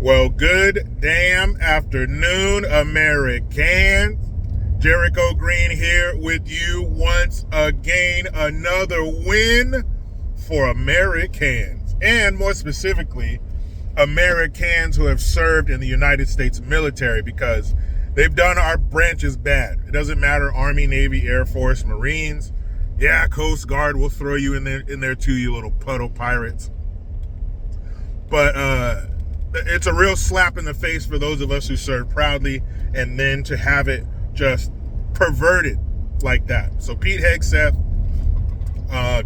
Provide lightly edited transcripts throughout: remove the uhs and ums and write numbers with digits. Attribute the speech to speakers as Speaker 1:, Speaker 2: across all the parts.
Speaker 1: Well, good damn afternoon, Americans. Jericho Green here with you once again. Another win for Americans, and more specifically, Americans who have served in the United States military, because they've done our branches bad. It doesn't matter, Army, Navy, Air Force, Marines. Yeah, Coast Guard will throw you in there too, you little puddle pirates. But it's a real slap in the face for those of us who serve proudly, and then to have it just perverted like that. So Pete Hegseth,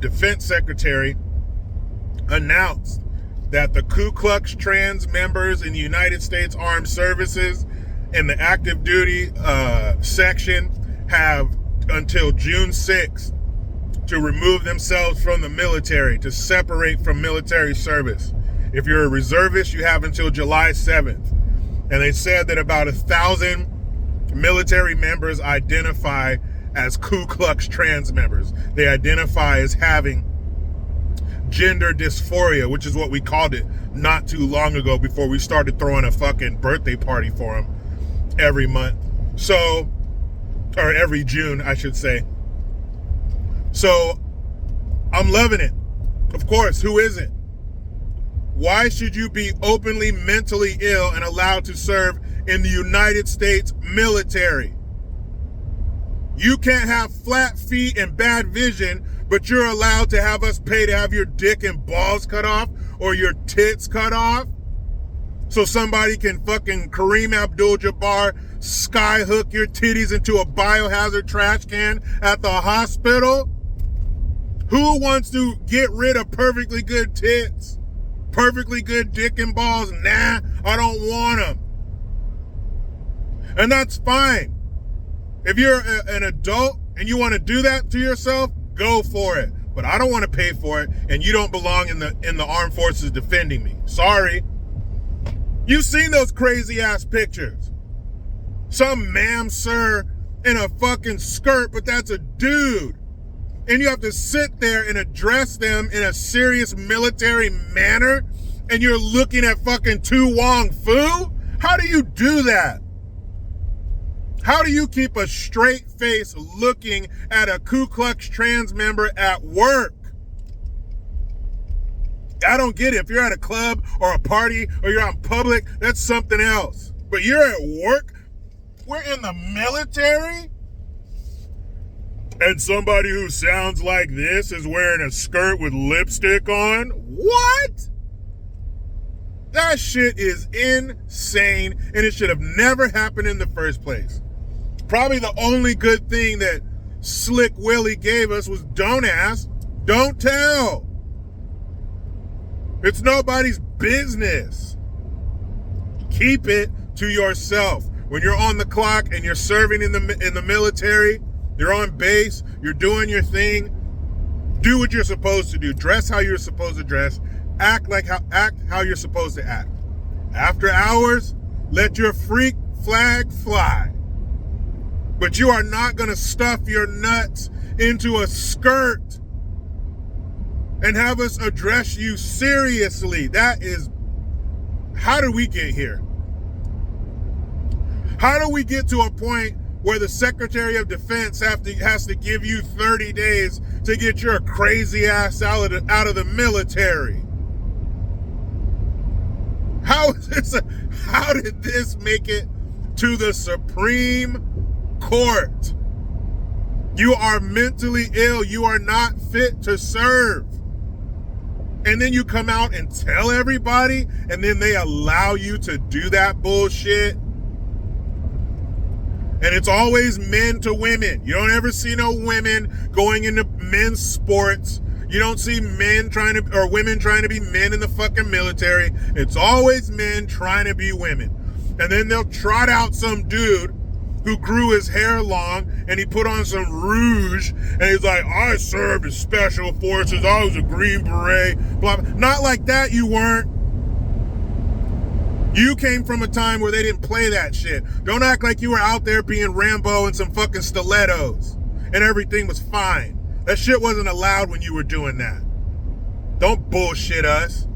Speaker 1: Defense Secretary, announced that the Ku Klux Trans members in the United States Armed Services in the active duty section have until June 6th to remove themselves from the military, to separate from military service. If you're a reservist, you have until July 7th. And they said that about 1,000 military members identify as Ku Klux Trans members. They identify as having gender dysphoria, which is what we called it not too long ago, before we started throwing a fucking birthday party for them every month. So, or every June, I should say. So, I'm loving it. Of course, who isn't? Why should you be openly mentally ill and allowed to serve in the United States military? You can't have flat feet and bad vision, but you're allowed to have us pay to have your dick and balls cut off or your tits cut off so somebody can fucking Kareem Abdul-Jabbar skyhook your titties into a biohazard trash can at the hospital? Who wants to get rid of perfectly good tits? Perfectly good dick and balls? Nah, I don't want them. And that's fine. If you're an adult and you want to do that to yourself, go for it. But I don't want to pay for it, and you don't belong in the armed forces defending me. Sorry. You've seen those crazy ass pictures. Some ma'am, sir, in a fucking skirt, but that's a dude. And you have to sit there and address them in a serious military manner, and you're looking at fucking Tu Wong Fu? How do you do that? How do you keep a straight face looking at a Ku Klux Trans member at work? I don't get it. If you're at a club or a party or you're out in public, that's something else. But you're at work? We're in the military? And somebody who sounds like this is wearing a skirt with lipstick on? What? That shit is insane, and it should have never happened in the first place. Probably the only good thing that Slick Willie gave us was don't ask, don't tell. It's nobody's business. Keep it to yourself. When you're on the clock and you're serving in the military, you're on base, you're doing your thing, do what you're supposed to do. Dress how you're supposed to dress. Act how you're supposed to act. After hours, let your freak flag fly. But you are not going to stuff your nuts into a skirt and have us address you seriously. That is, how did we get here? How do we get to a point where the Secretary of Defense has to give you 30 days to get your crazy ass out of the military? How did this make it to the Supreme Court? You are mentally ill. You are not fit to serve. And then you come out and tell everybody, and then they allow you to do that bullshit. And it's always men to women. You don't ever see no women going into men's sports. You don't see women trying to be men in the fucking military. It's always men trying to be women. And then they'll trot out some dude who grew his hair long and he put on some rouge and he's like, I served in special forces. I was a Green Beret. Blah, blah. Not like that, you weren't. You came from a time where they didn't play that shit. Don't act like you were out there being Rambo in some fucking stilettos and everything was fine. That shit wasn't allowed when you were doing that. Don't bullshit us.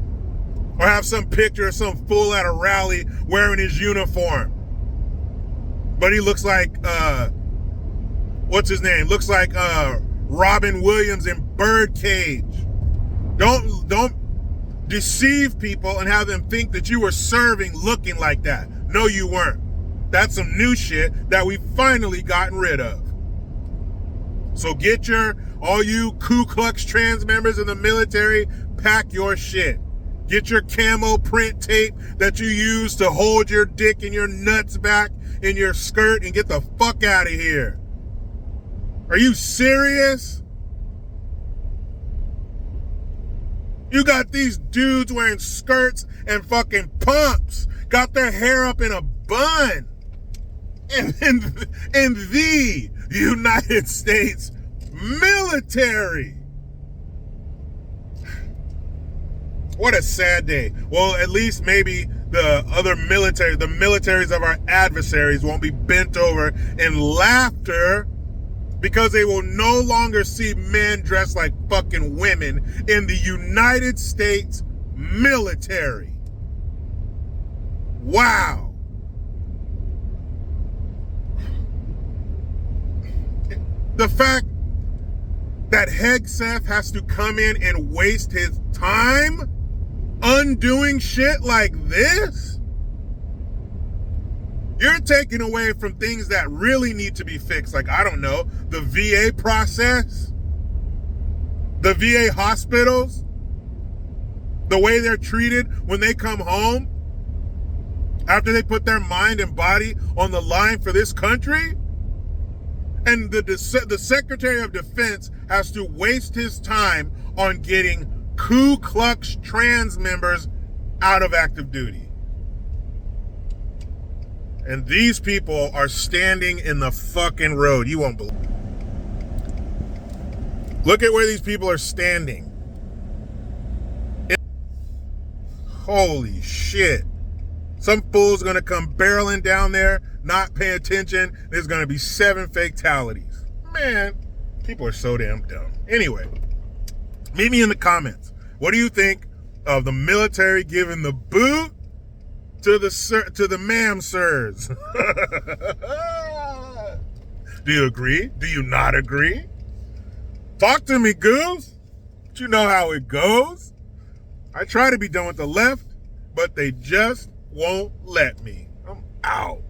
Speaker 1: Or have some picture of some fool at a rally wearing his uniform. But he looks like, what's his name? Looks like Robin Williams in Birdcage. Don't deceive people and have them think that you were serving looking like that. No, you weren't. That's some new shit that we finally gotten rid of. So get all you Ku Klux Trans members in the military, pack your shit. Get your camo print tape that you use to hold your dick and your nuts back in your skirt and get the fuck out of here. Are you serious? You got these dudes wearing skirts and fucking pumps, got their hair up in a bun in the United States military. What a sad day. Well, at least maybe the militaries of our adversaries won't be bent over in laughter because they will no longer see men dressed like fucking women in the United States military. Wow. The fact that Hegseth has to come in and waste his time undoing shit like this? You're taking away from things that really need to be fixed. Like, I don't know, the VA process, the VA hospitals, the way they're treated when they come home after they put their mind and body on the line for this country. And the Secretary of Defense has to waste his time on getting Ku Klux Trans members out of active duty. And these people are standing in the fucking road. You won't believe. Look at where these people are standing. Holy shit. Some fool's gonna come barreling down there, not pay attention. There's gonna be 7 fatalities. Man, people are so damn dumb. Anyway, meet me in the comments. What do you think of the military giving the boot to the ma'am sirs? Do you agree? Do you not agree? Talk to me, goose. But you know how it goes. I try to be done with the left, but they just won't let me. I'm out.